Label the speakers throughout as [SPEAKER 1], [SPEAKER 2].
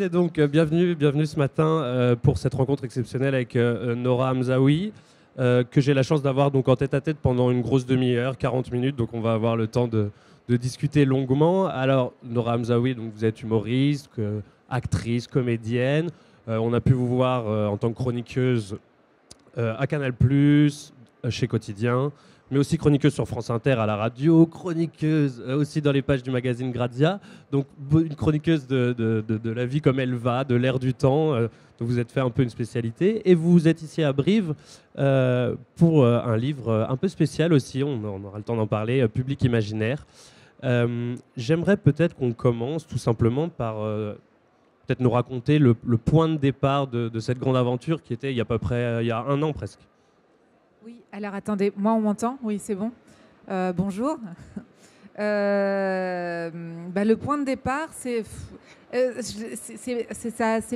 [SPEAKER 1] et donc bienvenue ce matin pour cette rencontre exceptionnelle avec Nora Hamzaoui, que j'ai la chance d'avoir donc en tête-à-tête pendant une grosse demi-heure, 40 minutes, donc on va avoir le temps de discuter longuement. Alors Nora Hamzaoui, donc vous êtes humoriste, actrice, comédienne. On a pu vous voir en tant que chroniqueuse à Canal+, chez Quotidien, mais aussi chroniqueuse sur France Inter à la radio, chroniqueuse aussi dans les pages du magazine Grazia, donc une chroniqueuse de la vie comme elle va, de l'air du temps, dont vous êtes fait un peu une spécialité. Et vous êtes ici à Brive pour un livre un peu spécial aussi, on aura le temps d'en parler, Public Imaginaire. J'aimerais peut-être qu'on commence tout simplement par peut-être nous raconter le point de départ de cette grande aventure qui était il y a à peu près il y a un an presque.
[SPEAKER 2] Oui, alors attendez, moi on m'entend? Oui, c'est bon. Bonjour. Le point de départ, c'est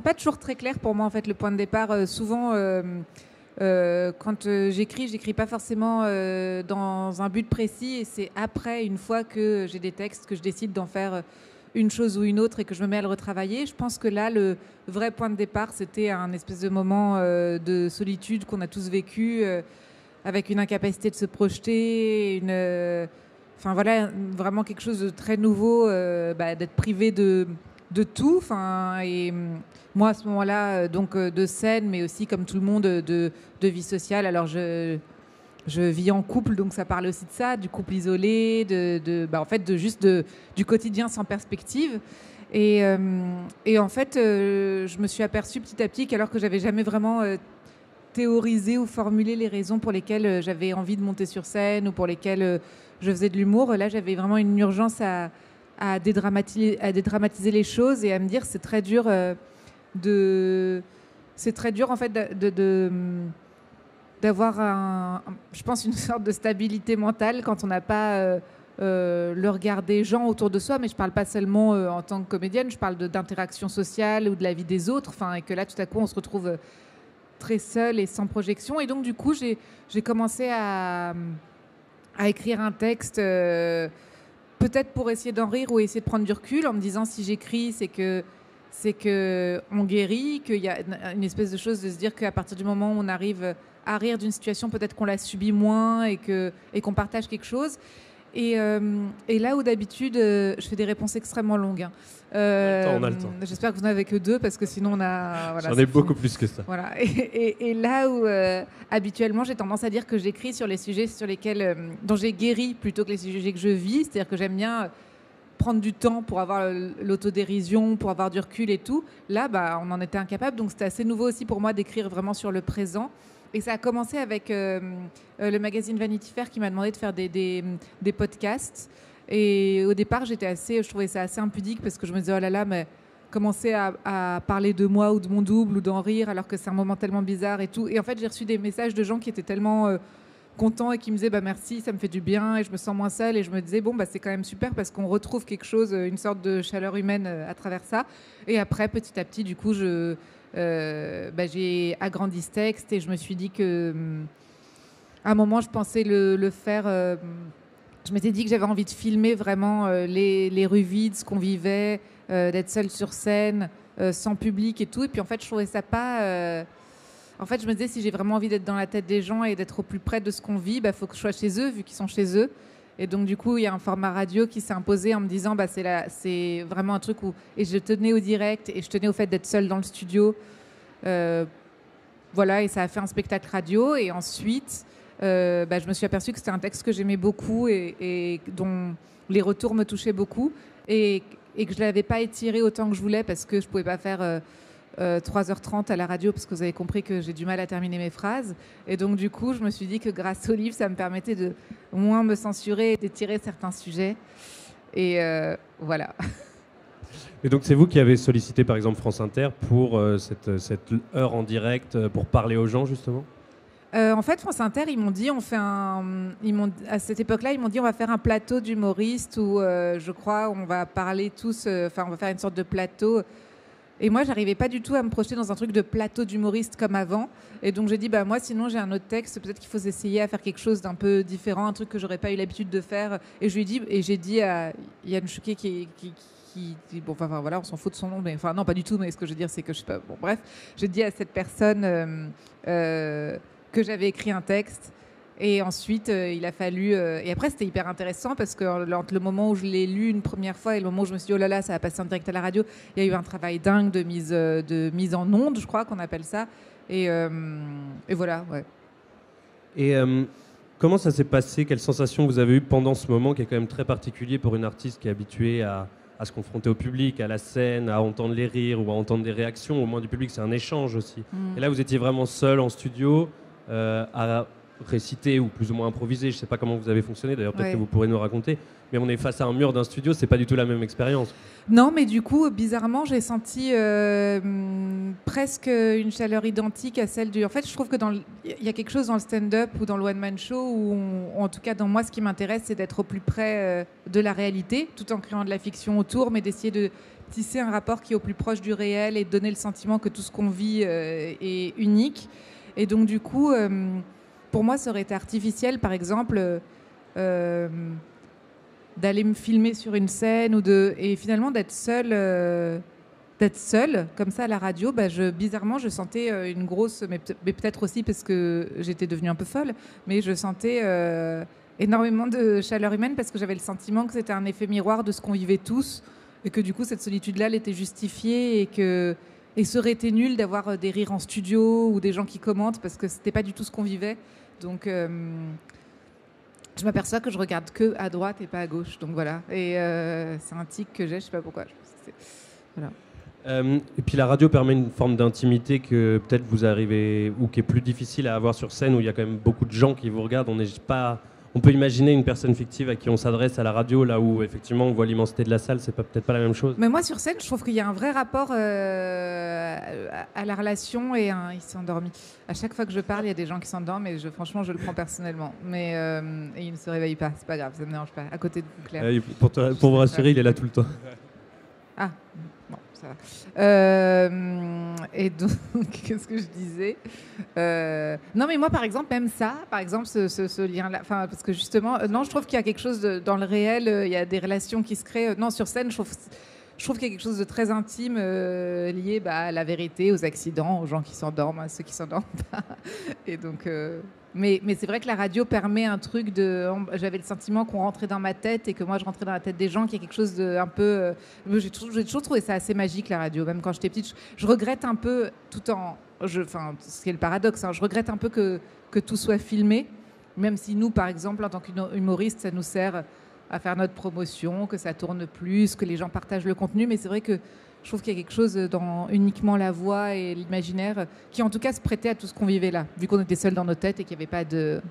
[SPEAKER 2] pas toujours très clair pour moi en fait. Le point de départ, souvent, quand j'écris pas forcément dans un but précis, et c'est après, une fois que j'ai des textes, que je décide d'en faire une chose ou une autre et que je me mets à le retravailler. Je pense que là, le vrai point de départ, c'était un espèce de moment de solitude qu'on a tous vécu. Avec une incapacité de se projeter, enfin voilà, vraiment quelque chose de très nouveau, d'être privé de tout. Et moi, à ce moment-là, donc de scène, mais aussi comme tout le monde, de vie sociale. Alors je vis en couple, donc ça parle aussi de ça, du couple isolé, du quotidien sans perspective. Et en fait, je me suis aperçue petit à petit qu'alors que j'avais jamais vraiment théoriser ou formuler les raisons pour lesquelles j'avais envie de monter sur scène ou pour lesquelles je faisais de l'humour. Là, j'avais vraiment une urgence à dédramatiser les choses et à me dire c'est très dur en fait d'avoir je pense une sorte de stabilité mentale quand on n'a pas le regard des gens autour de soi, mais je parle pas seulement en tant que comédienne, je parle d'interaction sociale ou de la vie des autres, et que là tout à coup on se retrouve très seule et sans projection. Et donc, du coup, j'ai commencé à écrire un texte, peut-être pour essayer d'en rire ou essayer de prendre du recul, en me disant si j'écris, c'est que on guérit, qu'il y a une espèce de chose de se dire qu'à partir du moment où on arrive à rire d'une situation, peut-être qu'on la subit moins et qu'on partage quelque chose. Et là où d'habitude, je fais des réponses extrêmement longues.
[SPEAKER 1] On a le temps.
[SPEAKER 2] J'espère que vous n'en avez que 2 parce que sinon on a... Voilà,
[SPEAKER 1] j'en ai beaucoup plus que ça.
[SPEAKER 2] Voilà. Et là où habituellement j'ai tendance à dire que j'écris sur les sujets sur lesquels, dont j'ai guéri plutôt que les sujets que je vis. C'est-à-dire que j'aime bien prendre du temps pour avoir l'autodérision, pour avoir du recul et tout. Là, on en était incapable. Donc c'était assez nouveau aussi pour moi d'écrire vraiment sur le présent. Et ça a commencé avec le magazine Vanity Fair qui m'a demandé de faire des podcasts. Et au départ, je trouvais ça assez impudique parce que je me disais, oh là là, mais commencer à parler de moi ou de mon double ou d'en rire alors que c'est un moment tellement bizarre et tout. Et en fait, j'ai reçu des messages de gens qui étaient tellement contents et qui me disaient, merci, ça me fait du bien et je me sens moins seule. Et je me disais, c'est quand même super parce qu'on retrouve quelque chose, une sorte de chaleur humaine à travers ça. Et après, petit à petit, du coup, j'ai agrandi ce texte et je me suis dit que à un moment je pensais le faire, je m'étais dit que j'avais envie de filmer vraiment les rues vides, ce qu'on vivait, d'être seule sur scène, sans public et tout. Et puis en fait je trouvais ça pas en fait je me disais si j'ai vraiment envie d'être dans la tête des gens et d'être au plus près de ce qu'on vit, faut que je sois chez eux vu qu'ils sont chez eux. Et donc du coup il y a un format radio qui s'est imposé en me disant c'est vraiment un truc où, et je tenais au direct et je tenais au fait d'être seule dans le studio, voilà, et ça a fait un spectacle radio. Et ensuite je me suis aperçue que c'était un texte que j'aimais beaucoup et dont les retours me touchaient beaucoup et que je l'avais pas étiré autant que je voulais parce que je pouvais pas faire 3h30 à la radio parce que vous avez compris que j'ai du mal à terminer mes phrases. Et donc du coup je me suis dit que grâce au livre ça me permettait de moins me censurer et d'étirer certains sujets. Et voilà.
[SPEAKER 1] Et donc c'est vous qui avez sollicité par exemple France Inter pour cette heure en direct pour parler aux gens justement?
[SPEAKER 2] En fait, France Inter, ils m'ont dit, à cette époque-là, ils m'ont dit, on va faire un plateau d'humoristes où, je crois, on va parler tous, on va faire une sorte de plateau. Et moi, j'arrivais pas du tout à me projeter dans un truc de plateau d'humoristes comme avant. Et donc, j'ai dit, moi, sinon, j'ai un autre texte. Peut-être qu'il faut essayer à faire quelque chose d'un peu différent, un truc que j'aurais pas eu l'habitude de faire. Et j'ai dit à Yann Chouquet, qui bon, enfin voilà, on s'en fout de son nom, mais enfin non, pas du tout. Mais ce que je veux dire, c'est que je sais pas. Bon, bref, j'ai dit à cette personne que j'avais écrit un texte. Et ensuite, il a fallu... et après, c'était hyper intéressant parce que entre le moment où je l'ai lu une première fois et le moment où je me suis dit, oh là là, ça va passer en direct à la radio, il y a eu un travail dingue de mise en onde, je crois qu'on appelle ça. Et voilà, ouais.
[SPEAKER 1] Et comment ça s'est passé? Quelle sensation vous avez eue pendant ce moment qui est quand même très particulier pour une artiste qui est habituée à se confronter au public, à la scène, à entendre les rires ou à entendre des réactions? Au moins du public, c'est un échange aussi. Et là, vous étiez vraiment seul en studio à réciter ou plus ou moins improviser. Je ne sais pas comment vous avez fonctionné, d'ailleurs peut-être que vous pourrez nous raconter. Mais on est face à un mur d'un studio, c'est pas du tout la même expérience.
[SPEAKER 2] Non, mais du coup, bizarrement, j'ai senti presque une chaleur identique à celle du... En fait, je trouve que il y a quelque chose dans le stand-up ou dans le one-man show où, en tout cas, dans moi, ce qui m'intéresse, c'est d'être au plus près de la réalité, tout en créant de la fiction autour, mais d'essayer de tisser un rapport qui est au plus proche du réel et de donner le sentiment que tout ce qu'on vit est unique. Et donc, du coup, pour moi, ça aurait été artificiel, par exemple... d'aller me filmer sur une scène et finalement d'être seule comme ça à la radio. Bizarrement, je sentais une grosse, mais peut-être aussi parce que j'étais devenue un peu folle, mais je sentais énormément de chaleur humaine parce que j'avais le sentiment que c'était un effet miroir de ce qu'on vivait tous et que du coup cette solitude-là, elle était justifiée et ça aurait été nul d'avoir des rires en studio ou des gens qui commentent parce que c'était pas du tout ce qu'on vivait. Donc je m'aperçois que je regarde que à droite et pas à gauche, donc voilà. Et c'est un tic que j'ai, je sais pas pourquoi. Voilà.
[SPEAKER 1] Et puis la radio permet une forme d'intimité que peut-être vous arrivez ou qui est plus difficile à avoir sur scène où il y a quand même beaucoup de gens qui vous regardent. On peut imaginer une personne fictive à qui on s'adresse à la radio, là où effectivement on voit l'immensité de la salle, c'est peut-être pas la même chose.
[SPEAKER 2] Mais moi sur scène, je trouve qu'il y a un vrai rapport à la relation et il s'est endormi. À chaque fois que je parle, il y a des gens qui s'endorment et franchement, je le prends personnellement. Mais et il ne se réveille pas, c'est pas grave, ça ne me dérange pas. À côté de vous, Claire.
[SPEAKER 1] Pour vous rassurer, il est là tout le temps.
[SPEAKER 2] Ah. Bon, ça va. Et donc, qu'est-ce que je disais Non, mais moi, par exemple, même ça, par exemple, ce lien-là, parce que justement, non, je trouve qu'il y a quelque chose dans le réel, il y a des relations qui se créent. Non, sur scène, je trouve qu'il y a quelque chose de très intime lié à la vérité, aux accidents, aux gens qui s'endorment, à ceux qui s'endorment pas. Et donc... Mais c'est vrai que la radio permet un truc de... J'avais le sentiment qu'on rentrait dans ma tête et que moi, je rentrais dans la tête des gens, qu'il y a quelque chose de un peu... J'ai toujours trouvé ça assez magique, la radio. Même quand j'étais petite, je regrette un peu, ce qui est le paradoxe, hein, je regrette un peu que tout soit filmé, même si nous, par exemple, en tant qu'humoristes, ça nous sert à faire notre promotion, que ça tourne plus, que les gens partagent le contenu. Mais c'est vrai que je trouve qu'il y a quelque chose dans uniquement la voix et l'imaginaire qui, en tout cas, se prêtait à tout ce qu'on vivait là, vu qu'on était seuls dans nos têtes et qu'il n'y avait pas de...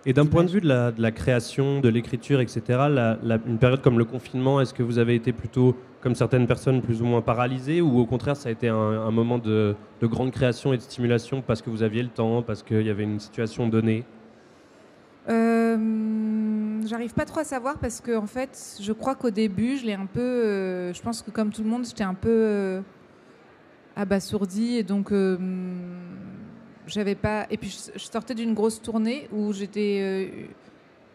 [SPEAKER 1] Et d'un point de vue de la création, de l'écriture, etc., une période comme le confinement, est-ce que vous avez été plutôt, comme certaines personnes, plus ou moins paralysées, ou au contraire, ça a été un moment de grande création et de stimulation parce que vous aviez le temps, parce qu'il y avait une situation donnée?
[SPEAKER 2] J'arrive pas trop à savoir parce que en fait, je crois qu'au début, je l'ai un peu. Je pense que comme tout le monde, j'étais un peu abasourdie et donc j'avais pas. Et puis je sortais d'une grosse tournée où j'étais.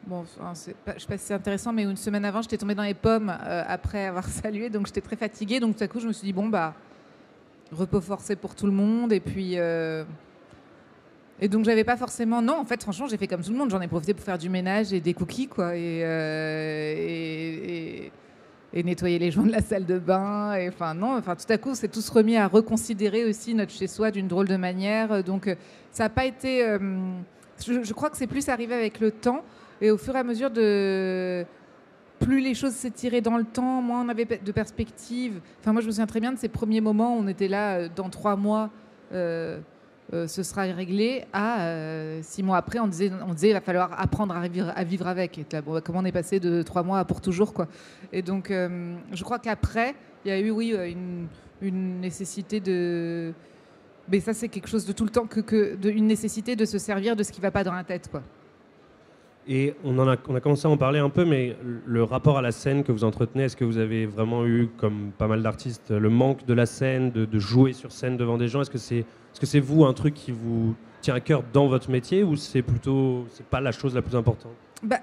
[SPEAKER 2] Bon, je sais pas si c'est intéressant, mais une semaine avant, j'étais tombée dans les pommes après avoir salué, donc j'étais très fatiguée. Donc tout à coup, je me suis dit bon repos forcé pour tout le monde et puis. Et donc j'avais pas forcément... Non, en fait, franchement, j'ai fait comme tout le monde. J'en ai profité pour faire du ménage et des cookies, quoi. Et nettoyer les joints de la salle de bain. Et, tout à coup, c'est tous remis à reconsidérer aussi notre chez-soi d'une drôle de manière. Donc ça n'a pas été... je crois que c'est plus arrivé avec le temps. Et au fur et à mesure plus les choses s'étiraient dans le temps, moins on avait de perspectives. Enfin, moi, je me souviens très bien de ces premiers moments où on était là dans 3 mois... ce sera réglé. 6 mois après, on disait il va falloir apprendre à vivre avec. Et là, comment on est passé de 3 mois à pour toujours, quoi. Et donc, je crois qu'après, il y a eu, une nécessité de... Mais ça, c'est quelque chose de tout le temps, une nécessité de se servir de ce qui ne va pas dans la tête, quoi.
[SPEAKER 1] Et on a commencé à en parler un peu, mais le rapport à la scène que vous entretenez, est-ce que vous avez vraiment eu, comme pas mal d'artistes, le manque de la scène, de jouer sur scène devant des gens? Est-ce que c'est vous un truc qui vous tient à cœur dans votre métier ou c'est pas la chose la plus importante?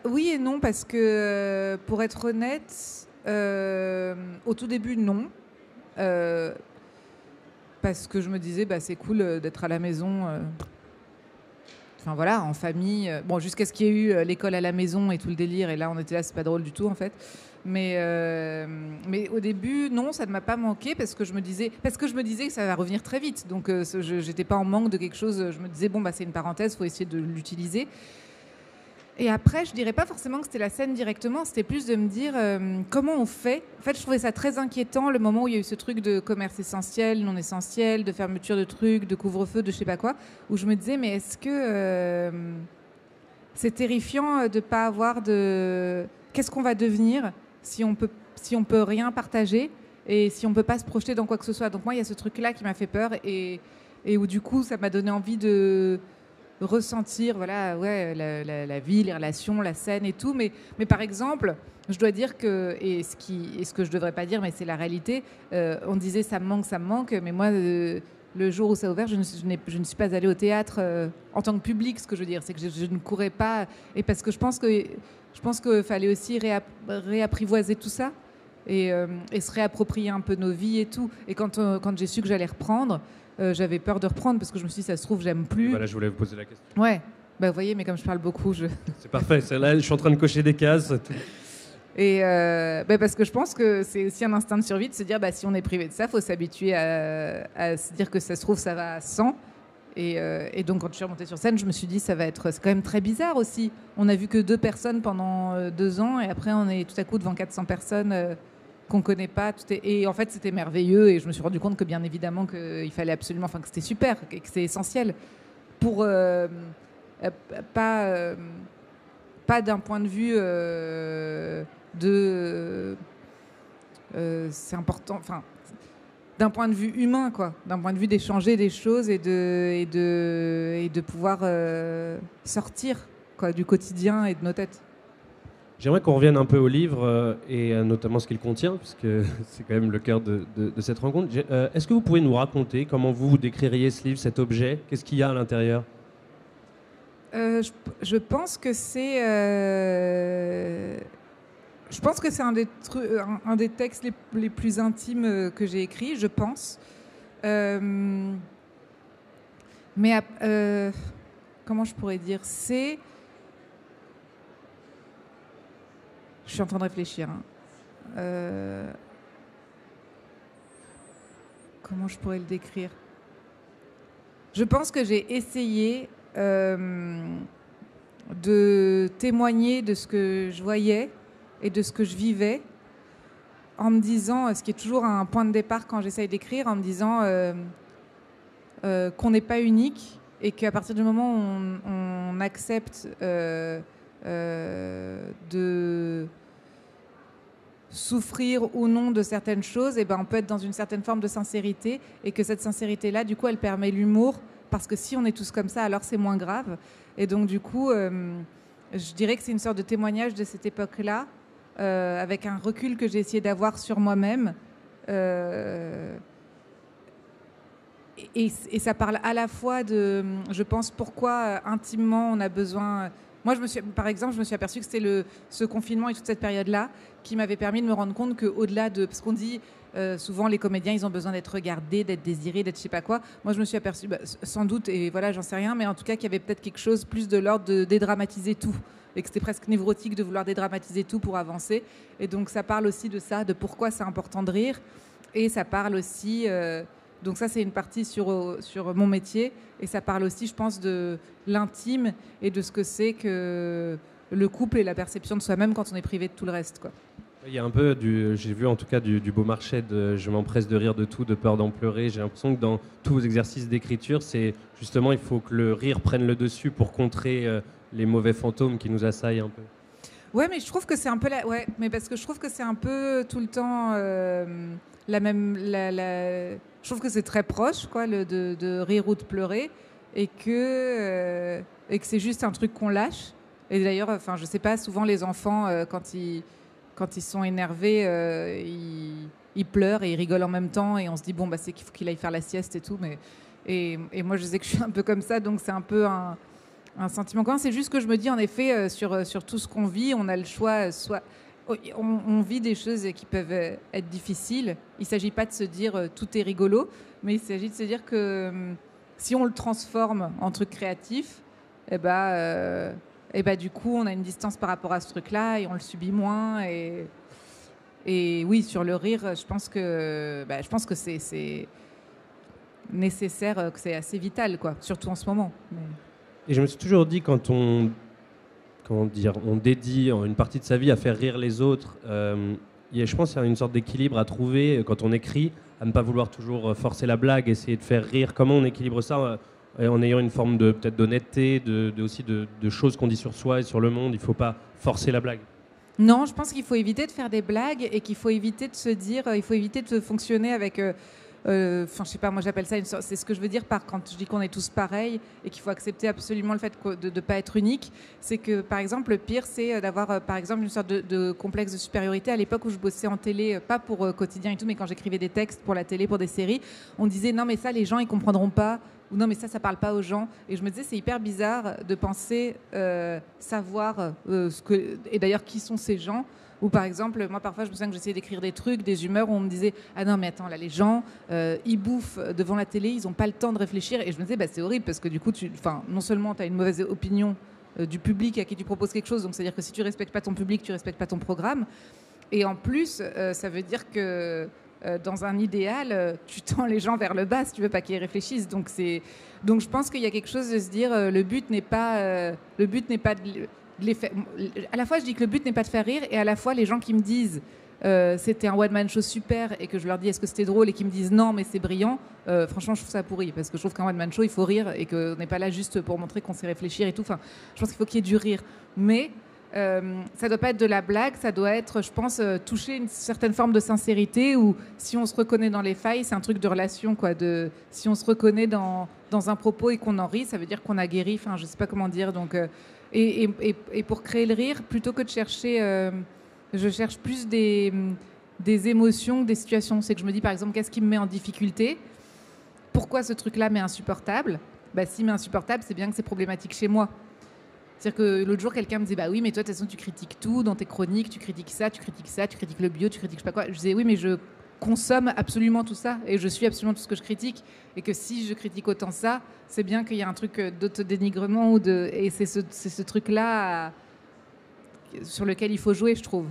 [SPEAKER 2] Oui et non, parce que pour être honnête, Au tout début, non. Parce que je me disais, c'est cool d'être à la maison. Enfin voilà, en famille. Bon, jusqu'à ce qu'il y ait eu l'école à la maison et tout le délire. Et là, on était là, c'est pas drôle du tout, en fait. Mais au début, non, ça ne m'a pas manqué parce que je me disais que ça va revenir très vite. Donc, je n'étais pas en manque de quelque chose. Je me disais, c'est une parenthèse, il faut essayer de l'utiliser. Et après, je dirais pas forcément que c'était la scène directement, c'était plus de me dire comment on fait. En fait, je trouvais ça très inquiétant le moment où il y a eu ce truc de commerce essentiel, non essentiel, de fermeture de trucs, de couvre-feu, de je sais pas quoi, où je me disais mais est-ce que c'est terrifiant de pas avoir de... Qu'est-ce qu'on va devenir si on peut rien partager et si on peut pas se projeter dans quoi que ce soit. Donc moi, il y a ce truc-là qui m'a fait peur et où du coup, ça m'a donné envie de ressentir la vie, les relations, la scène et tout. Mais par exemple, je dois dire que, et ce que je devrais pas dire, mais c'est la réalité, on disait ça me manque, mais moi, le jour où ça a ouvert, je ne suis pas allée au théâtre en tant que public. Ce que je veux dire, c'est que je ne courais pas. Et parce que je pense qu'il fallait aussi réapprivoiser tout ça et se réapproprier un peu nos vies et tout. Et quand j'ai su que j'allais reprendre, j'avais peur de reprendre parce que je me suis dit, ça se trouve, j'aime plus.
[SPEAKER 1] Voilà, je voulais vous poser la question.
[SPEAKER 2] Ouais, vous voyez, mais comme je parle beaucoup,
[SPEAKER 1] C'est parfait, là, je suis en train de cocher des cases.
[SPEAKER 2] Et parce que je pense que c'est aussi un instinct de survie de se dire, si on est privé de ça, il faut s'habituer à se dire que ça se trouve, ça va à 100. Et donc, quand je suis remontée sur scène, je me suis dit, c'est quand même très bizarre aussi. On n'a vu que 2 personnes pendant 2 ans et après, on est tout à coup devant 400 personnes qu'on connaît pas. Et en fait, c'était merveilleux et je me suis rendu compte que bien évidemment qu'il fallait absolument, que c'était super et que c'est essentiel pour pas d'un point de vue c'est important, d'un point de vue humain, quoi, d'un point de vue d'échanger des choses et de pouvoir sortir du quotidien et de nos têtes.
[SPEAKER 1] J'aimerais qu'on revienne un peu au livre et notamment ce qu'il contient, puisque c'est quand même le cœur de cette rencontre. Est-ce que vous pouvez nous raconter comment vous décririez ce livre, cet objet? Qu'est-ce qu'il y a à l'intérieur?
[SPEAKER 2] Je pense que c'est un des textes les plus intimes que j'ai écrits, je pense. Mais comment je pourrais dire? Je suis en train de réfléchir. Comment je pourrais le décrire? Je pense que j'ai essayé de témoigner de ce que je voyais et de ce que je vivais en me disant, ce qui est toujours un point de départ quand j'essaye d'écrire, en me disant qu'on n'est pas unique et qu'à partir du moment où on accepte de souffrir ou non de certaines choses, on peut être dans une certaine forme de sincérité et que cette sincérité-là, du coup, elle permet l'humour parce que si on est tous comme ça, alors c'est moins grave. Et donc, du coup, je dirais que c'est une sorte de témoignage de cette époque-là avec un recul que j'ai essayé d'avoir sur moi-même. Et ça parle à la fois de, je pense, pourquoi intimement on a besoin... Moi, par exemple, je me suis aperçue que c'était ce confinement et toute cette période-là qui m'avait permis de me rendre compte qu'au-delà de... Parce qu'on dit souvent, les comédiens, ils ont besoin d'être regardés, d'être désirés, d'être je sais pas quoi. Moi, je me suis aperçue, sans doute, et voilà, j'en sais rien, mais en tout cas, qu'il y avait peut-être quelque chose plus de l'ordre de dédramatiser tout. Et que c'était presque névrotique de vouloir dédramatiser tout pour avancer. Et donc, ça parle aussi de ça, de pourquoi c'est important de rire. Et ça parle aussi... Donc ça, c'est une partie sur mon métier. Et ça parle aussi, je pense, de l'intime et de ce que c'est que le couple et la perception de soi-même quand on est privé de tout le reste, quoi.
[SPEAKER 1] Il y a un peu, j'ai vu en tout cas du Beaumarchais de « Je m'empresse de rire de tout, de peur d'en pleurer ». J'ai l'impression que dans tous vos exercices d'écriture, c'est justement, il faut que le rire prenne le dessus pour contrer les mauvais fantômes qui nous assaillent un peu.
[SPEAKER 2] Ouais, mais je trouve que c'est un peu mais parce que je trouve que c'est un peu tout le temps la même. Je trouve que c'est très proche, quoi, de rire ou de pleurer, et que c'est juste un truc qu'on lâche. Et d'ailleurs, enfin, je sais pas, souvent les enfants quand ils sont énervés, ils pleurent et ils rigolent en même temps, et on se dit bon c'est qu'il faut qu'il aille faire la sieste et tout. Mais et moi je sais que je suis un peu comme ça, donc c'est un peu un sentiment commun. C'est juste que je me dis en effet sur tout ce qu'on vit, on a le choix soit On vit des choses qui peuvent être difficiles. Il ne s'agit pas de se dire tout est rigolo, mais il s'agit de se dire que si on le transforme en truc créatif, du coup, on a une distance par rapport à ce truc-là et on le subit moins. Et oui, sur le rire, je pense que c'est nécessaire, que c'est assez vital, quoi, surtout en ce moment. Mais...
[SPEAKER 1] Et je me suis toujours dit, quand on dédie une partie de sa vie à faire rire les autres, je pense qu'il y a une sorte d'équilibre à trouver quand on écrit, à ne pas vouloir toujours forcer la blague, essayer de faire rire. Comment on équilibre ça en ayant une forme peut-être d'honnêteté, aussi de choses qu'on dit sur soi et sur le monde. Il ne faut pas forcer la blague.
[SPEAKER 2] Non, je pense qu'il faut éviter de faire des blagues et qu'il faut éviter de se dire, il faut éviter de fonctionner avec... je sais pas, moi j'appelle ça c'est ce que je veux dire par quand je dis qu'on est tous pareils et qu'il faut accepter absolument le fait de ne pas être unique. C'est que par exemple le pire c'est d'avoir par exemple une sorte de complexe de supériorité. À l'époque où je bossais en télé, pas pour quotidien et tout, mais quand j'écrivais des textes pour la télé, pour des séries, on disait non mais ça les gens ils comprendront pas, ou non mais ça parle pas aux gens. Et je me disais c'est hyper bizarre de penser savoir et d'ailleurs qui sont ces gens. Ou par exemple, moi parfois je me souviens que j'essayais d'écrire des trucs, des humeurs où on me disait ah non mais attends là les gens ils bouffent devant la télé, ils n'ont pas le temps de réfléchir. Et je me disais c'est horrible parce que du coup non seulement tu as une mauvaise opinion du public à qui tu proposes quelque chose, donc c'est à dire que si tu respectes pas ton public, tu respectes pas ton programme. Et en plus ça veut dire que dans un idéal tu tends les gens vers le bas si tu veux pas qu'ils réfléchissent. Donc je pense qu'il y a quelque chose de se dire le but n'est pas de à la fois je dis que le but n'est pas de faire rire, et à la fois les gens qui me disent c'était un one man show super et que je leur dis est-ce que c'était drôle et qui me disent non mais c'est brillant, franchement je trouve ça pourri parce que je trouve qu'un one man show il faut rire et qu'on n'est pas là juste pour montrer qu'on sait réfléchir et tout. Enfin, je pense qu'il faut qu'il y ait du rire, mais ça doit pas être de la blague, ça doit être, je pense, toucher une certaine forme de sincérité, où si on se reconnaît dans les failles, c'est un truc de relation, quoi. Si on se reconnaît dans un propos et qu'on en rit, ça veut dire qu'on a guéri. Enfin, je sais pas comment dire. Donc, et pour créer le rire, plutôt que de chercher, je cherche plus des émotions, des situations. C'est que je me dis, par exemple, qu'est-ce qui me met en difficulté ? Pourquoi ce truc-là m'est insupportable ? S'il m'est insupportable, c'est bien que c'est problématique chez moi. C'est-à-dire que l'autre jour, quelqu'un me disait bah oui, mais toi, de toute façon, tu critiques tout dans tes chroniques, tu critiques ça, tu critiques le bio, tu critiques je sais pas quoi. Je disais oui, mais je consomme absolument tout ça et je suis absolument tout ce que je critique. Et que si je critique autant ça, c'est bien qu'il y a un truc d'autodénigrement et c'est ce truc-là sur lequel il faut jouer, je trouve.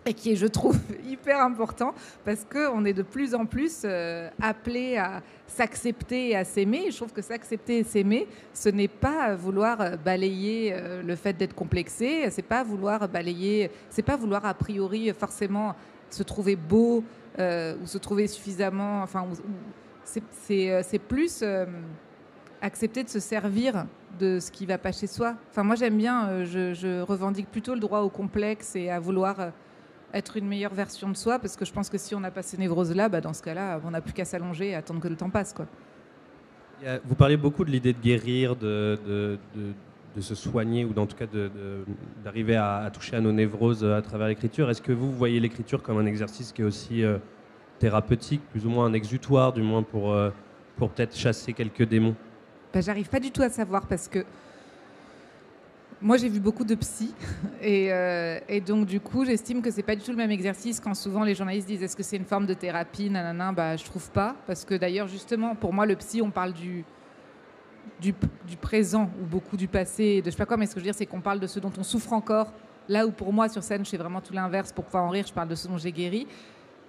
[SPEAKER 2] Et qui est, je trouve, hyper important parce qu'on est de plus en plus appelés à s'accepter et à s'aimer. Et je trouve que s'accepter et s'aimer, ce n'est pas vouloir balayer le fait d'être complexé, c'est pas vouloir a priori forcément se trouver beau ou se trouver suffisamment... c'est plus accepter de se servir de ce qui va pas chez soi. Enfin, moi, j'aime bien, je revendique plutôt le droit au complexe et à vouloir... être une meilleure version de soi, parce que je pense que si on n'a pas ces névroses-là, dans ce cas-là, on n'a plus qu'à s'allonger et attendre que le temps passe, quoi.
[SPEAKER 1] Vous parlez beaucoup de l'idée de guérir, de se soigner, ou en tout cas d'arriver à toucher à nos névroses à travers l'écriture. Est-ce que vous voyez l'écriture comme un exercice qui est aussi thérapeutique, plus ou moins un exutoire, du moins pour peut-être chasser quelques démons ?
[SPEAKER 2] J'arrive pas du tout à savoir, parce que moi, j'ai vu beaucoup de psy et donc du coup, j'estime que c'est pas du tout le même exercice. Quand souvent les journalistes disent est-ce que c'est une forme de thérapie, nanana, je trouve pas, parce que d'ailleurs justement pour moi le psy, on parle du présent ou beaucoup du passé, de je sais pas quoi, mais ce que je veux dire c'est qu'on parle de ce dont on souffre encore. Là où pour moi sur scène, je fais vraiment tout l'inverse. Pour pouvoir en rire, je parle de ce dont j'ai guéri.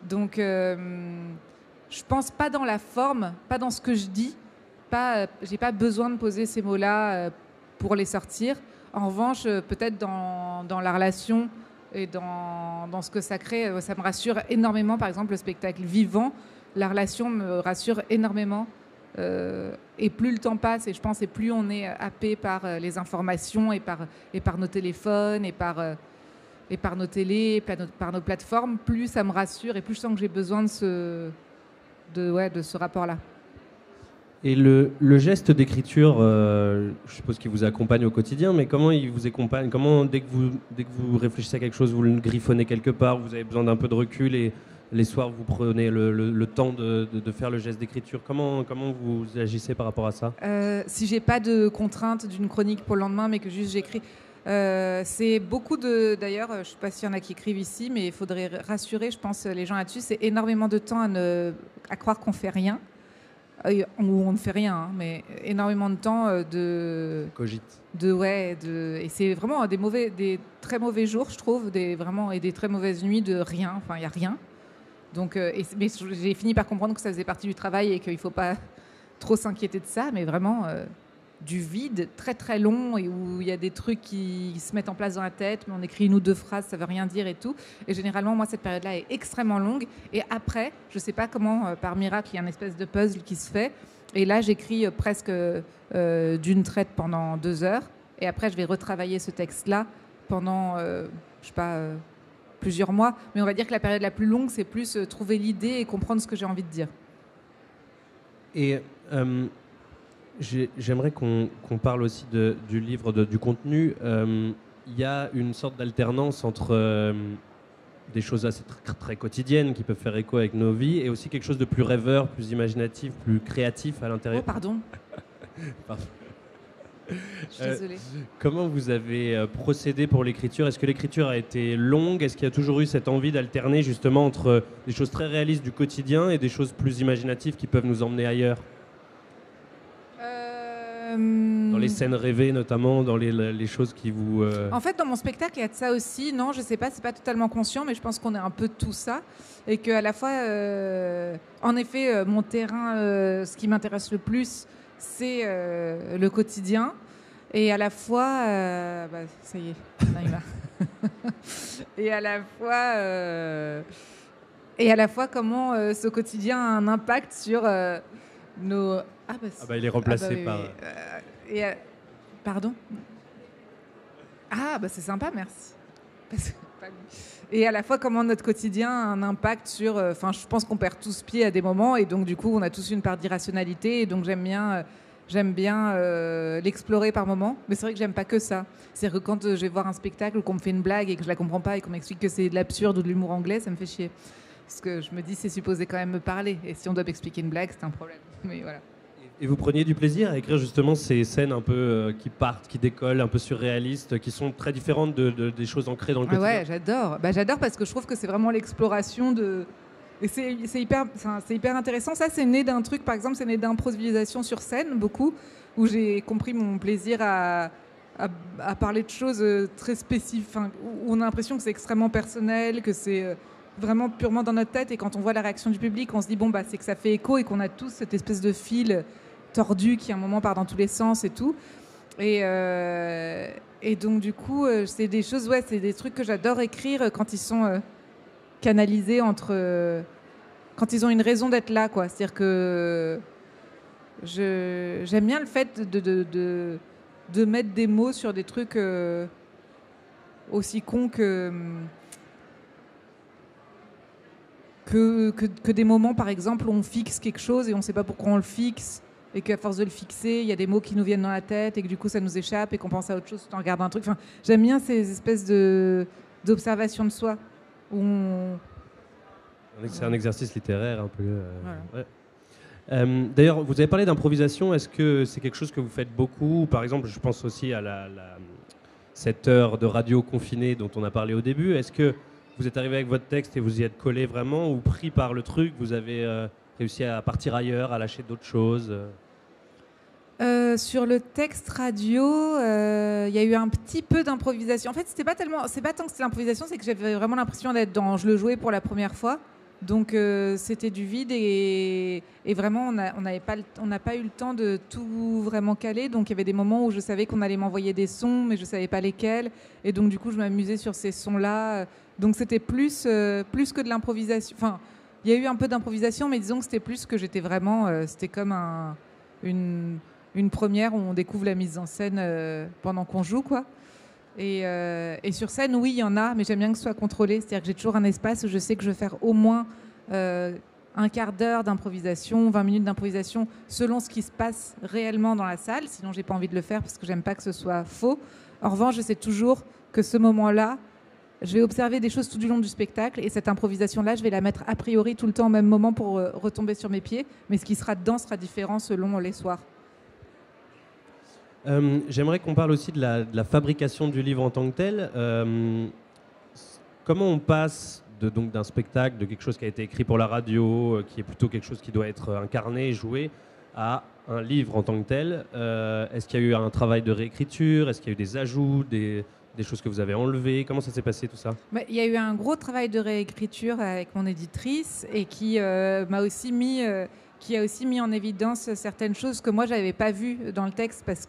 [SPEAKER 2] Donc je pense pas dans la forme, pas dans ce que je dis, j'ai pas besoin de poser ces mots-là pour les sortir. En revanche, peut-être dans la relation et dans ce que ça crée, ça me rassure énormément. Par exemple, le spectacle vivant, la relation me rassure énormément. Et plus le temps passe, et je pense, et plus on est happé par les informations et par nos téléphones et par nos télés, par nos plateformes, plus ça me rassure et plus je sens que j'ai besoin de ce rapport-là.
[SPEAKER 1] Et le geste d'écriture, je suppose qu'il vous accompagne au quotidien, mais comment il vous accompagne ? Comment, dès que vous réfléchissez à quelque chose, vous le griffonnez quelque part, vous avez besoin d'un peu de recul et les soirs, vous prenez le temps de faire le geste d'écriture. Comment vous agissez par rapport à ça ?
[SPEAKER 2] Si j'ai pas de contrainte d'une chronique pour le lendemain, mais que juste j'écris... C'est beaucoup de... D'ailleurs, je ne sais pas s'il y en a qui écrivent ici, mais il faudrait rassurer, je pense, les gens là-dessus. C'est énormément de temps à croire qu'on ne fait rien. Ou on ne fait rien, hein, mais énormément de temps
[SPEAKER 1] Cogite.
[SPEAKER 2] Et c'est vraiment des très mauvais jours, je trouve, et des très mauvaises nuits de rien. Enfin, il n'y a rien. Donc, mais j'ai fini par comprendre que ça faisait partie du travail et qu'il ne faut pas trop s'inquiéter de ça, mais vraiment du vide très très long et où il y a des trucs qui se mettent en place dans la tête, mais on écrit 1 ou 2 phrases, ça ne veut rien dire et tout. Et généralement, moi, cette période-là est extrêmement longue. Et après, je ne sais pas comment, par miracle, il y a une espèce de puzzle qui se fait. Et là, j'écris presque d'une traite pendant 2 heures. Et après, je vais retravailler ce texte-là pendant, je sais pas, plusieurs mois. Mais on va dire que la période la plus longue, c'est plus trouver l'idée et comprendre ce que j'ai envie de dire.
[SPEAKER 1] Et j'aimerais qu'on parle aussi du livre, du contenu. Il y a une sorte d'alternance entre des choses assez très quotidiennes qui peuvent faire écho avec nos vies et aussi quelque chose de plus rêveur, plus imaginatif, plus créatif à l'intérieur.
[SPEAKER 2] Oh, pardon.
[SPEAKER 1] Pardon.
[SPEAKER 2] Je suis désolée.
[SPEAKER 1] Comment vous avez procédé pour l'écriture? Est-ce que l'écriture a été longue? Est-ce qu'il y a toujours eu cette envie d'alterner justement entre des choses très réalistes du quotidien et des choses plus imaginatives qui peuvent nous emmener ailleurs? Dans les scènes rêvées notamment, dans les choses qui vous...
[SPEAKER 2] En fait, dans mon spectacle, il y a de ça aussi. Non, je sais pas, c'est pas totalement conscient, mais je pense qu'on est un peu de tout ça. Et qu'à la fois, en effet, mon terrain, ce qui m'intéresse le plus, c'est le quotidien. Et à la fois... ça y est, on arrive là. Et à la fois, comment ce quotidien a un impact sur nos...
[SPEAKER 1] il est remplacé par...
[SPEAKER 2] Pardon? C'est sympa, merci. Et à la fois, comment notre quotidien a un impact sur... je pense qu'on perd tous pied à des moments, et donc du coup, on a tous une part d'irrationalité, et donc j'aime bien l'explorer par moments. Mais c'est vrai que j'aime pas que ça. C'est que quand je vais voir un spectacle ou qu'on me fait une blague et que je la comprends pas et qu'on m'explique que c'est de l'absurde ou de l'humour anglais, ça me fait chier. Parce que je me dis, c'est supposé quand même me parler. Et si on doit m'expliquer une blague, c'est un problème. Mais voilà.
[SPEAKER 1] Et vous preniez du plaisir à écrire justement ces scènes un peu qui partent, qui décollent, un peu surréalistes, qui sont très différentes des choses ancrées dans le quotidien?
[SPEAKER 2] Ouais, j'adore. J'adore parce que je trouve que c'est vraiment l'exploration de... Et c'est hyper intéressant. Ça, c'est né d'un truc, par exemple, c'est né d'improvisation sur scène, beaucoup, où j'ai compris mon plaisir à parler de choses très spécifiques, où on a l'impression que c'est extrêmement personnel, que c'est vraiment purement dans notre tête. Et quand on voit la réaction du public, on se dit, c'est que ça fait écho et qu'on a tous cette espèce de fil tordu qui, à un moment, part dans tous les sens et tout. Et donc, du coup, c'est des choses, c'est des trucs que j'adore écrire quand ils sont... canalisés quand ils ont une raison d'être là, quoi. C'est-à-dire que j'aime bien le fait de mettre des mots sur des trucs aussi cons que des moments, par exemple, où on fixe quelque chose et on ne sait pas pourquoi on le fixe, et qu'à force de le fixer, il y a des mots qui nous viennent dans la tête et que du coup ça nous échappe et qu'on pense à autre chose tout en regardant un truc. J'aime bien ces espèces d'observations de soi.
[SPEAKER 1] C'est un exercice littéraire un peu.
[SPEAKER 2] Voilà.
[SPEAKER 1] Ouais. D'ailleurs, vous avez parlé d'improvisation. Est-ce que c'est quelque chose que vous faites beaucoup? Par exemple, je pense aussi à cette heure de radio confinée dont on a parlé au début. Est-ce que vous êtes arrivé avec votre texte et vous y êtes collé vraiment, ou pris par le truc, vous avez réussi à partir ailleurs, à lâcher d'autres choses?
[SPEAKER 2] Sur le texte radio, il y a eu un petit peu d'improvisation. En fait, c'est pas tant que c'était l'improvisation, c'est que j'avais vraiment l'impression d'être je le jouais pour la première fois. Donc c'était du vide et vraiment on n'a pas eu le temps de tout vraiment caler. Donc il y avait des moments où je savais qu'on allait m'envoyer des sons, mais je savais pas lesquels. Et donc du coup je m'amusais sur ces sons-là. Donc c'était plus que de l'improvisation. Enfin, il y a eu un peu d'improvisation, mais disons que c'était plus que j'étais vraiment. C'était comme une première où on découvre la mise en scène pendant qu'on joue, quoi. Et sur scène, oui, il y en a, mais j'aime bien que ce soit contrôlé. C'est-à-dire que j'ai toujours un espace où je sais que je vais faire au moins un quart d'heure d'improvisation, 20 minutes d'improvisation, selon ce qui se passe réellement dans la salle. Sinon, j'ai pas envie de le faire parce que j'aime pas que ce soit faux. En revanche, je sais toujours que ce moment-là, je vais observer des choses tout du long du spectacle et cette improvisation-là, je vais la mettre a priori tout le temps au même moment pour retomber sur mes pieds. Mais ce qui sera dedans sera différent selon les soirs.
[SPEAKER 1] J'aimerais qu'on parle aussi de la fabrication du livre en tant que tel. Comment on passe donc d'un spectacle, de quelque chose qui a été écrit pour la radio, qui est plutôt quelque chose qui doit être incarné, joué, à un livre en tant que tel. Est-ce qu'il y a eu un travail de réécriture? Est-ce qu'il y a eu des ajouts, des choses que vous avez enlevées? Comment ça s'est passé tout ça?
[SPEAKER 2] Il y a eu un gros travail de réécriture avec mon éditrice et qui m'a aussi mis, qui a aussi mis en évidence certaines choses que moi j'avais pas vues dans le texte parce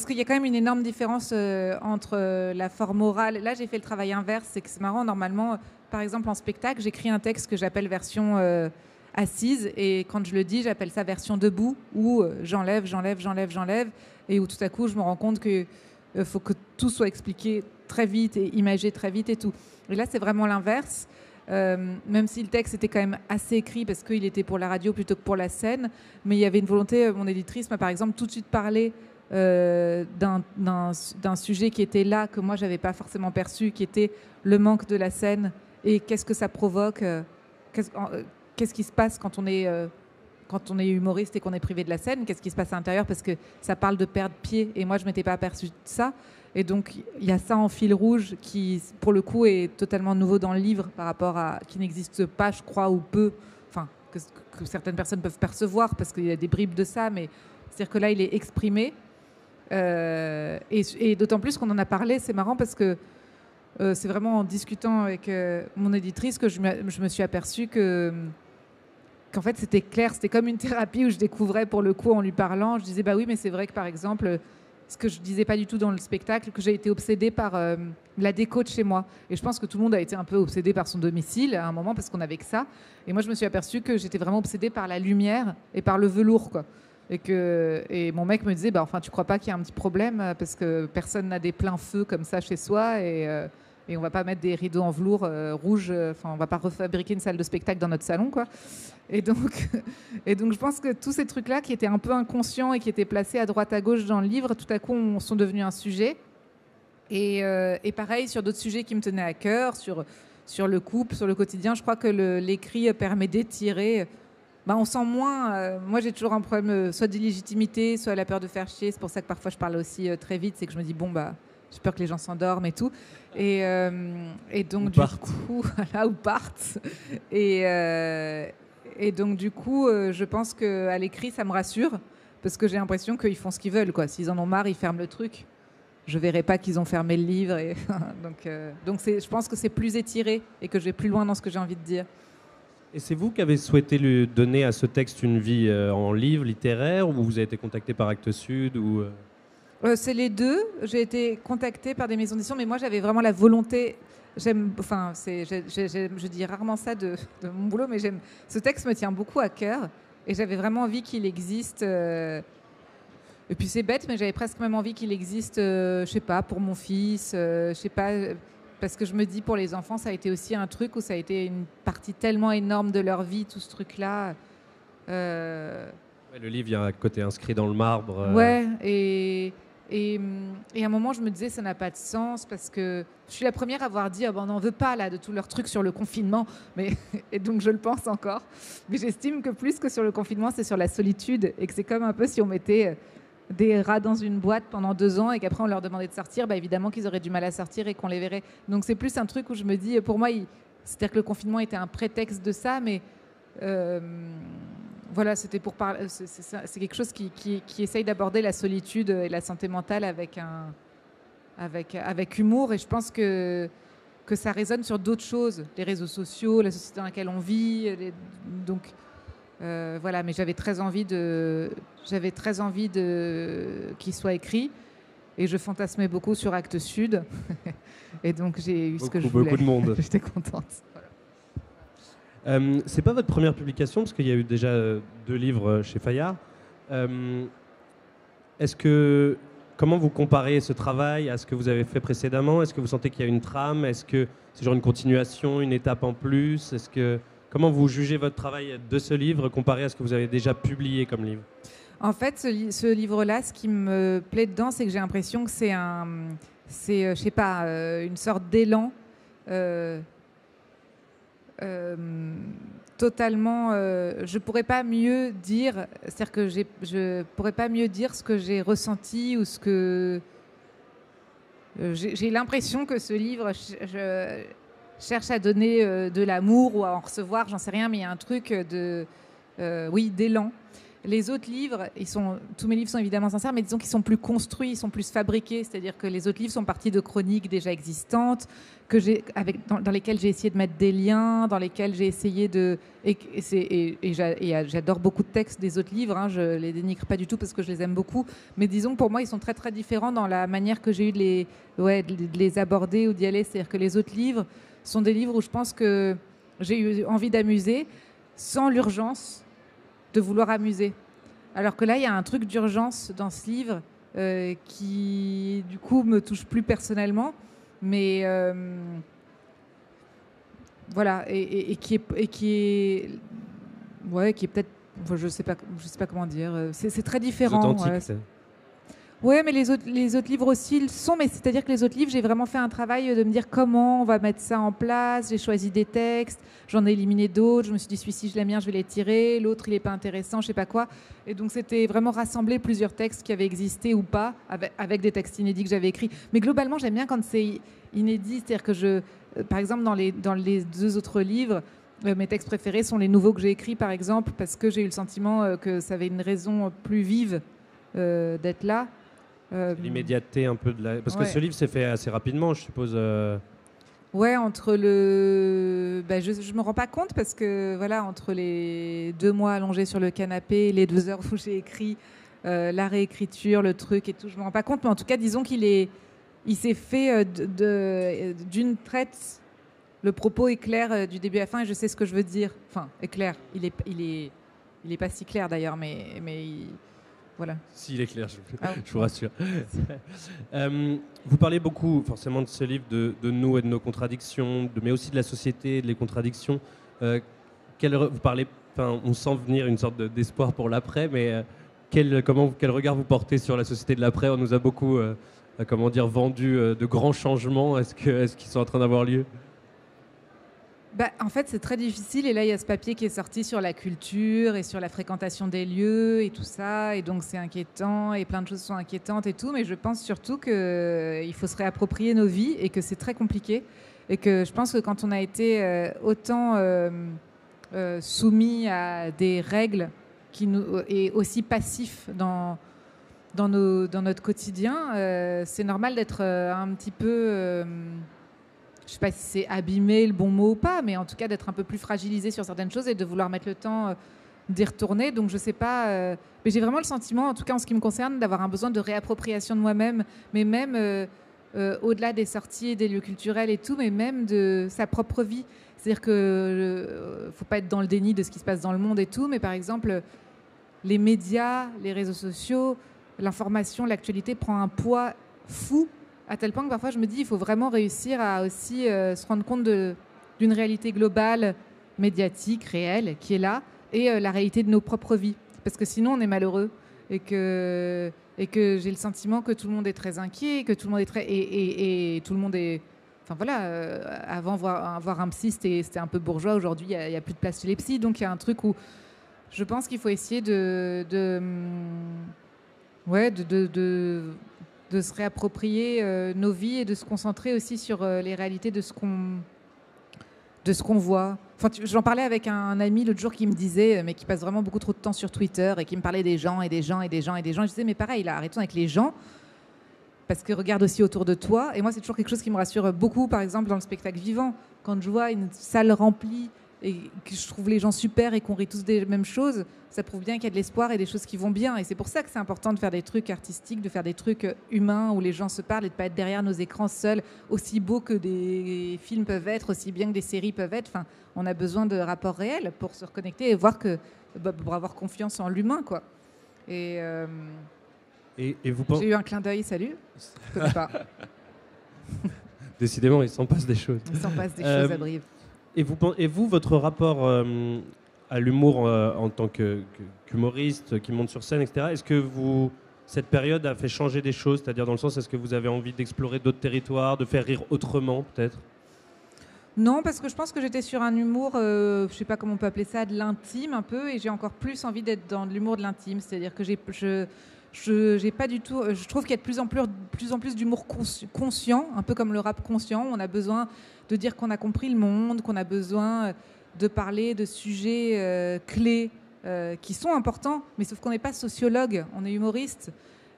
[SPEAKER 2] qu'il y a quand même une énorme différence entre la forme orale. Là, j'ai fait le travail inverse. C'est que c'est marrant. Normalement, par exemple, en spectacle, j'écris un texte que j'appelle version assise. Et quand je le dis, j'appelle ça version debout, où j'enlève, et où tout à coup, je me rends compte qu'il faut que tout soit expliqué très vite et imagé très vite et tout. Et là, c'est vraiment l'inverse. Même si le texte était quand même assez écrit parce qu'il était pour la radio plutôt que pour la scène. Mais il y avait une volonté. Mon éditrice m'a, par exemple, tout de suite parlé d'un sujet qui était là, que moi j'avais pas forcément perçu, qui était le manque de la scène et qu'est-ce que ça provoque, qu'est-ce qui se passe quand on est humoriste et qu'on est privé de la scène, qu'est-ce qui se passe à l'intérieur, parce que ça parle de perdre pied et moi je m'étais pas aperçue de ça. Et donc il y a ça en fil rouge qui pour le coup est totalement nouveau dans le livre par rapport à qui n'existe pas, je crois, ou peu, enfin que certaines personnes peuvent percevoir parce qu'il y a des bribes de ça, mais c'est-à-dire que là il est exprimé. Et d'autant plus qu'on en a parlé, c'est marrant parce que c'est vraiment en discutant avec mon éditrice que je me suis aperçue qu'en fait c'était clair, c'était comme une thérapie où je découvrais pour le coup en lui parlant, je disais bah oui mais c'est vrai que par exemple ce que je disais pas du tout dans le spectacle, que j'ai été obsédée par la déco de chez moi, et je pense que tout le monde a été un peu obsédé par son domicile à un moment parce qu'on avait que ça, et moi je me suis aperçue que j'étais vraiment obsédée par la lumière et par le velours quoi. Et mon mec me disait bah enfin tu crois pas qu'il y a un petit problème parce que personne n'a des pleins feux comme ça chez soi et on va pas mettre des rideaux en velours rouge, enfin on va pas refabriquer une salle de spectacle dans notre salon quoi. Et donc je pense que tous ces trucs là qui étaient un peu inconscients et qui étaient placés à droite à gauche dans le livre tout à coup sont devenus un sujet et pareil sur d'autres sujets qui me tenaient à cœur, sur le couple, sur le quotidien. Je crois que l'écrit permet d'étirer. Bah, on sent moins. Moi, j'ai toujours un problème, soit d'illégitimité, soit la peur de faire chier. C'est pour ça que parfois je parle aussi très vite. C'est que je me dis, bon, bah, j'ai peur que les gens s'endorment et tout. Et donc, du coup, voilà, ou partent. Et donc, du coup, je pense qu'à l'écrit, ça me rassure. Parce que j'ai l'impression qu'ils font ce qu'ils veulent, quoi. S'ils en ont marre, ils ferment le truc. Je verrai pas qu'ils ont fermé le livre. Et donc je pense que c'est plus étiré et que je vais plus loin dans ce que j'ai envie de dire.
[SPEAKER 1] Et c'est vous qui avez souhaité lui donner à ce texte une vie en livre littéraire, ou vous avez été contacté par Actes Sud ou
[SPEAKER 2] C'est les deux. J'ai été contactée par des maisons d'édition, mais moi j'avais vraiment la volonté. Je dis rarement ça de mon boulot, mais ce texte me tient beaucoup à cœur et j'avais vraiment envie qu'il existe. Et puis c'est bête, mais j'avais presque même envie qu'il existe, je sais pas, pour mon fils, je sais pas. Parce que je me dis, pour les enfants, ça a été aussi un truc où ça a été une partie tellement énorme de leur vie, tout ce truc-là.
[SPEAKER 1] Ouais, le livre, il y a un côté inscrit dans le marbre.
[SPEAKER 2] Ouais, et à un moment, je me disais, ça n'a pas de sens, parce que je suis la première à avoir dit, oh, ben, on n'en veut pas là, de tous leurs trucs sur le confinement. Et donc, je le pense encore. Mais j'estime que plus que sur le confinement, c'est sur la solitude, et que c'est comme un peu si on mettait des rats dans une boîte pendant 2 ans et qu'après on leur demandait de sortir, bah évidemment qu'ils auraient du mal à sortir et qu'on les verrait. Donc c'est plus un truc où je me dis, pour moi, c'est-à-dire que le confinement était un prétexte de ça, mais voilà, c'était pour parler. C'est quelque chose qui essaye d'aborder la solitude et la santé mentale avec humour, et je pense que ça résonne sur d'autres choses, les réseaux sociaux, la société dans laquelle on vit, donc. Voilà, mais j'avais très envie qu'il soit écrit, et je fantasmais beaucoup sur Actes Sud, et donc j'ai eu ce que je voulais.
[SPEAKER 1] Beaucoup de monde.
[SPEAKER 2] J'étais contente. Voilà.
[SPEAKER 1] C'est pas votre première publication, parce qu'il y a eu déjà 2 livres chez Fayard. Comment vous comparez ce travail à ce que vous avez fait précédemment? Est-ce que vous sentez qu'il y a une trame? Est-ce que c'est genre une continuation, une étape en plus? Comment vous jugez votre travail de ce livre comparé à ce que vous avez déjà publié comme livre?
[SPEAKER 2] En fait, ce livre-là, ce qui me plaît dedans, c'est que j'ai l'impression que je sais pas, une sorte d'élan totalement. Je pourrais pas mieux dire. C'est-à-dire que je pourrais pas mieux dire ce que j'ai ressenti ou ce que. J'ai l'impression que ce livre je cherche à donner de l'amour ou à en recevoir, j'en sais rien, mais il y a un truc oui, d'élan. Les autres livres, tous mes livres sont évidemment sincères, mais disons qu'ils sont plus construits, ils sont plus fabriqués. C'est-à-dire que les autres livres sont partis de chroniques déjà existantes, dans lesquelles j'ai essayé de mettre des liens, dans lesquelles j'ai essayé de... J'adore beaucoup de textes des autres livres, hein, je les dénigre pas du tout parce que je les aime beaucoup, mais disons que pour moi, ils sont très très différents dans la manière que j'ai eu de les aborder ou d'y aller. C'est-à-dire que les autres livres sont des livres où je pense que j'ai eu envie d'amuser sans l'urgence de vouloir amuser. Alors que là, il y a un truc d'urgence dans ce livre qui, du coup, me touche plus personnellement, mais voilà, et qui est peut-être, enfin, je sais pas comment dire. C'est très différent.
[SPEAKER 1] Authentique,
[SPEAKER 2] ouais.
[SPEAKER 1] c'est...
[SPEAKER 2] Ouais, mais les autres livres aussi le sont, mais c'est-à-dire que les autres livres, j'ai vraiment fait un travail de me dire comment on va mettre ça en place. J'ai choisi des textes, j'en ai éliminé d'autres. Je me suis dit, celui-ci, je l'aime bien, je vais les tirer. L'autre, il n'est pas intéressant, je sais pas quoi. Et donc, c'était vraiment rassembler plusieurs textes qui avaient existé ou pas, avec des textes inédits que j'avais écrits. Mais globalement, j'aime bien quand c'est inédit. C'est-à-dire que par exemple, dans les 2 autres livres, mes textes préférés sont les nouveaux que j'ai écrits, par exemple, parce que j'ai eu le sentiment que ça avait une raison plus vive d'être là.
[SPEAKER 1] L'immédiateté un peu de la... Parce que ce livre s'est fait assez rapidement, je suppose.
[SPEAKER 2] Ouais, entre le... je me rends pas compte parce que, voilà, entre les 2 mois allongés sur le canapé, les 2 heures où j'ai écrit, la réécriture, le truc et tout, je me rends pas compte. Mais en tout cas, disons il s'est fait d'une traite. Le propos est clair du début à la fin et je sais ce que je veux dire. Enfin, est clair. Il est pas si clair d'ailleurs, mais voilà.
[SPEAKER 1] S'il est clair, je vous rassure. Vous parlez beaucoup, forcément, de ce livre, de nous et de nos contradictions, mais aussi de la société, de les contradictions. Vous parlez, on sent venir une sorte d'espoir pour l'après, mais quel regard vous portez sur la société de l'après? On nous a beaucoup vendu de grands changements. Est-ce qu'ils sont en train d'avoir lieu?
[SPEAKER 2] En fait, c'est très difficile. Et là, il y a ce papier qui est sorti sur la culture et sur la fréquentation des lieux et tout ça. Et donc, c'est inquiétant et plein de choses sont inquiétantes et tout. Mais je pense surtout qu'il faut se réapproprier nos vies et que c'est très compliqué. Et que je pense que quand on a été autant soumis à des règles et aussi passifs dans notre quotidien, c'est normal d'être un petit peu... je ne sais pas si c'est abîmer le bon mot ou pas, mais en tout cas d'être un peu plus fragilisé sur certaines choses et de vouloir mettre le temps d'y retourner. Donc je ne sais pas, mais j'ai vraiment le sentiment, en tout cas en ce qui me concerne, d'avoir un besoin de réappropriation de moi-même, mais même au-delà des sorties et des lieux culturels et tout, mais même de sa propre vie. C'est-à-dire qu'il ne faut pas être dans le déni de ce qui se passe dans le monde et tout, mais par exemple, les médias, les réseaux sociaux, l'information, l'actualité prend un poids fou, à tel point que parfois je me dis il faut vraiment réussir à aussi se rendre compte d'une réalité globale, médiatique, réelle, qui est là, et la réalité de nos propres vies. Parce que sinon on est malheureux et que j'ai le sentiment que tout le monde est très inquiet, que tout le monde est très... Et tout le monde est... Enfin voilà, avant voir un psy c'était un peu bourgeois, aujourd'hui il n'y a plus de place chez les psys, donc il y a un truc où je pense qu'il faut essayer de se réapproprier nos vies et de se concentrer aussi sur les réalités de ce qu'on voit. Enfin, j'en parlais avec un ami l'autre jour qui me disait, mais qui passe vraiment beaucoup trop de temps sur Twitter et qui me parlait des gens et des gens et des gens et des gens. Je disais, mais pareil, là, arrêtons avec les gens, parce que regarde aussi autour de toi. Et moi, c'est toujours quelque chose qui me rassure beaucoup, par exemple, dans le spectacle vivant. Quand je vois une salle remplie et que je trouve les gens super et qu'on rit tous des mêmes choses, ça prouve bien qu'il y a de l'espoir et des choses qui vont bien. Et c'est pour ça que c'est important de faire des trucs artistiques, de faire des trucs humains où les gens se parlent et de ne pas être derrière nos écrans seuls, aussi beaux que des films peuvent être, aussi bien que des séries peuvent être. Enfin, on a besoin de rapports réels pour se reconnecter et voir pour avoir confiance en l'humain, quoi. Et
[SPEAKER 1] vous pensez...
[SPEAKER 2] J'ai eu un clin d'œil, salut. Je ne connais pas.
[SPEAKER 1] Décidément, il s'en passe des choses.
[SPEAKER 2] Il s'en passe des choses à Brive.
[SPEAKER 1] Et vous, votre rapport à l'humour en tant qu'humoriste qui monte sur scène, etc., est-ce que cette période a fait changer des choses? C'est-à-dire dans le sens, est-ce que vous avez envie d'explorer d'autres territoires, de faire rire autrement, peut-être?
[SPEAKER 2] Non, parce que je pense que j'étais sur un humour, je sais pas comment on peut appeler ça, de l'intime un peu, et j'ai encore plus envie d'être dans de l'humour de l'intime. C'est-à-dire que j'ai pas du tout. Je trouve qu'il y a de plus en plus d'humour conscient, un peu comme le rap conscient. On a besoin de dire qu'on a compris le monde, qu'on a besoin de parler de sujets clés qui sont importants, mais sauf qu'on n'est pas sociologue, on est humoriste.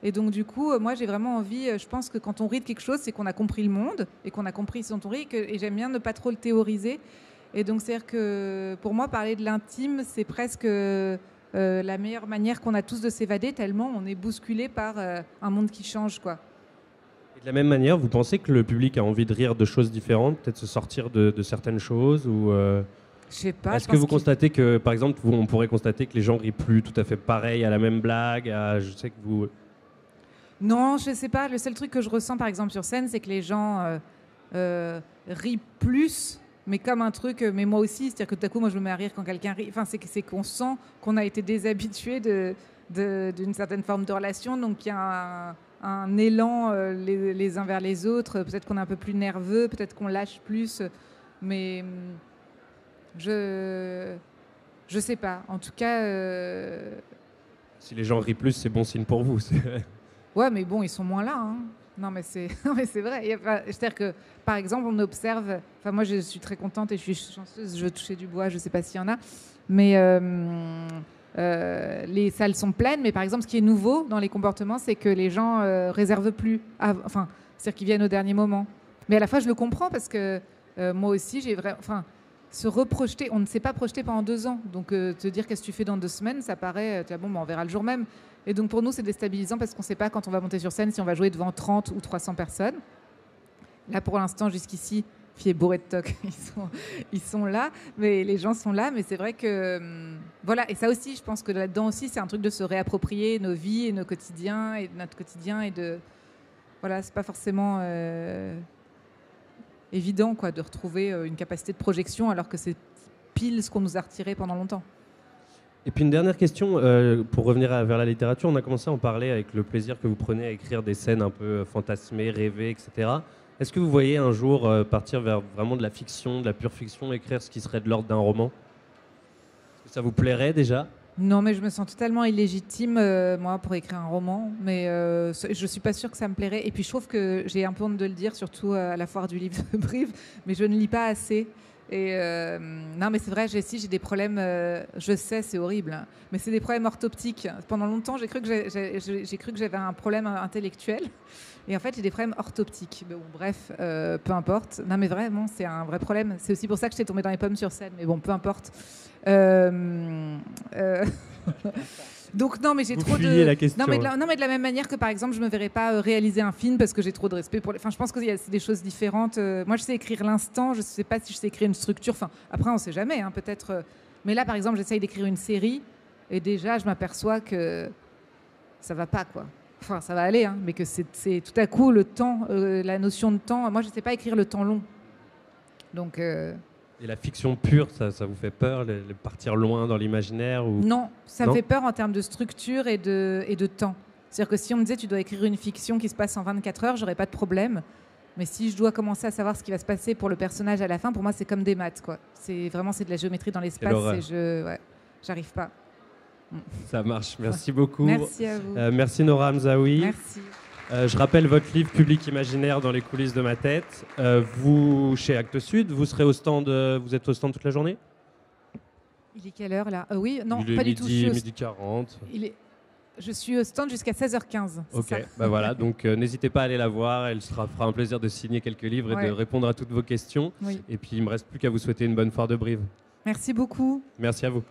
[SPEAKER 2] Et donc, du coup, moi, j'ai vraiment envie, je pense que quand on rit de quelque chose, c'est qu'on a compris le monde et qu'on a compris ce dont on rit. Et j'aime bien ne pas trop le théoriser. Et donc, c'est-à-dire que pour moi, parler de l'intime, c'est presque la meilleure manière qu'on a tous de s'évader, tellement on est bousculé par un monde qui change, quoi.
[SPEAKER 1] Et de la même manière, vous pensez que le public a envie de rire de choses différentes, peut-être se sortir de certaines choses ou
[SPEAKER 2] Je sais pas.
[SPEAKER 1] Est-ce que vous constatez que, par exemple, on pourrait constater que les gens rient plus tout à fait pareil à la même blague je sais que vous...
[SPEAKER 2] Non, je sais pas. Le seul truc que je ressens, par exemple, sur scène, c'est que les gens rient plus, mais comme un truc. Mais moi aussi, c'est-à-dire que tout à coup, moi, je me mets à rire quand quelqu'un rit. Enfin, c'est qu'on sent qu'on a été déshabitué d'une certaine forme de relation, donc il y a un élan les uns vers les autres. Peut-être qu'on est un peu plus nerveux, peut-être qu'on lâche plus, mais je sais pas. En tout cas.
[SPEAKER 1] Si les gens rient plus, c'est bon signe pour vous.
[SPEAKER 2] Ouais, mais bon, ils sont moins là. Hein. Non, mais c'est vrai. C'est-à-dire que, par exemple, on observe. Enfin, moi, je suis très contente et je suis chanceuse. Je veux toucher du bois. Je ne sais pas s'il y en a, mais les salles sont pleines. Mais par exemple, ce qui est nouveau dans les comportements, c'est que les gens réservent plus. Enfin, c'est-à-dire qu'ils viennent au dernier moment. Mais à la fois, je le comprends parce que moi aussi, j'ai vraiment. Enfin, se reprojeter, on ne s'est pas projeté pendant 2 ans. Donc, te dire qu'est-ce que tu fais dans 2 semaines, ça paraît. Bon, on verra le jour même. Et donc pour nous, c'est déstabilisant parce qu'on ne sait pas quand on va monter sur scène si on va jouer devant 30 ou 300 personnes. Là, pour l'instant, jusqu'ici, Fille est bourré de toc, ils sont là, mais les gens sont là. Mais c'est vrai que voilà. Et ça aussi, je pense que là-dedans aussi, c'est un truc de se réapproprier nos vies et nos quotidiens et notre quotidien et de voilà, c'est pas forcément évident quoi de retrouver une capacité de projection alors que c'est pile ce qu'on nous a retiré pendant longtemps.
[SPEAKER 1] Et puis une dernière question, pour revenir vers la littérature, on a commencé à en parler avec le plaisir que vous prenez à écrire des scènes un peu fantasmées, rêvées, etc. Est-ce que vous voyez un jour partir vers vraiment de la fiction, de la pure fiction, écrire ce qui serait de l'ordre d'un roman ? Est-ce que ça vous plairait déjà ?
[SPEAKER 2] Non, mais je me sens totalement illégitime, moi, pour écrire un roman. Mais je ne suis pas sûre que ça me plairait. Et puis je trouve que j'ai un peu honte de le dire, surtout à la foire du livre de Brive, mais je ne lis pas assez. Et non, mais c'est vrai, j'ai des problèmes. Je sais, c'est horrible, hein, mais c'est des problèmes orthoptiques. Pendant longtemps, j'ai cru que j'avais un problème intellectuel, et en fait, j'ai des problèmes orthoptiques. Bon, bref, peu importe. Non, mais vraiment, c'est un vrai problème. C'est aussi pour ça que j'étais tombée dans les pommes sur scène. Mais bon, peu importe. Donc non, mais j'ai trop de.
[SPEAKER 1] La question,
[SPEAKER 2] non, mais de la même manière que par exemple, je me verrais pas réaliser un film parce que j'ai trop de respect pour. Enfin, je pense qu'il y a des choses différentes. Moi, je sais écrire l'instant. Je sais pas si je sais écrire une structure. Enfin, après, on sait jamais. Hein, peut-être. Mais là, par exemple, j'essaye d'écrire une série et déjà, je m'aperçois que ça va pas, quoi. Enfin, ça va aller, hein, mais que c'est tout à coup le temps, la notion de temps. Moi, je sais pas écrire le temps long. Donc.
[SPEAKER 1] Et la fiction pure, ça vous fait peur, partir loin dans l'imaginaire ou...
[SPEAKER 2] Non, ça me fait peur en termes de structure et de temps. C'est-à-dire que si on me disait tu dois écrire une fiction qui se passe en 24 heures, j'aurais pas de problème. Mais si je dois commencer à savoir ce qui va se passer pour le personnage à la fin, pour moi c'est comme des maths, quoi. C'est de la géométrie dans l'espace et j'arrive pas.
[SPEAKER 1] Ça marche, merci beaucoup.
[SPEAKER 2] Merci à vous.
[SPEAKER 1] Merci Nora Hamzaoui.
[SPEAKER 2] Merci.
[SPEAKER 1] Je rappelle votre livre Public imaginaire dans les coulisses de ma tête. Vous, chez Actes Sud, vous serez au stand, vous êtes au stand toute la journée ?
[SPEAKER 2] Il est quelle heure là ? Oui, non,
[SPEAKER 1] il est
[SPEAKER 2] pas
[SPEAKER 1] midi,
[SPEAKER 2] du tout.
[SPEAKER 1] Midi 40.
[SPEAKER 2] Je suis au stand jusqu'à 16h15.
[SPEAKER 1] Ok, bah voilà, donc n'hésitez pas à aller la voir. Elle fera un plaisir de signer quelques livres et de répondre à toutes vos questions.
[SPEAKER 2] Oui.
[SPEAKER 1] Et puis il ne me reste plus qu'à vous souhaiter une bonne foire de Brive.
[SPEAKER 2] Merci beaucoup.
[SPEAKER 1] Merci à vous.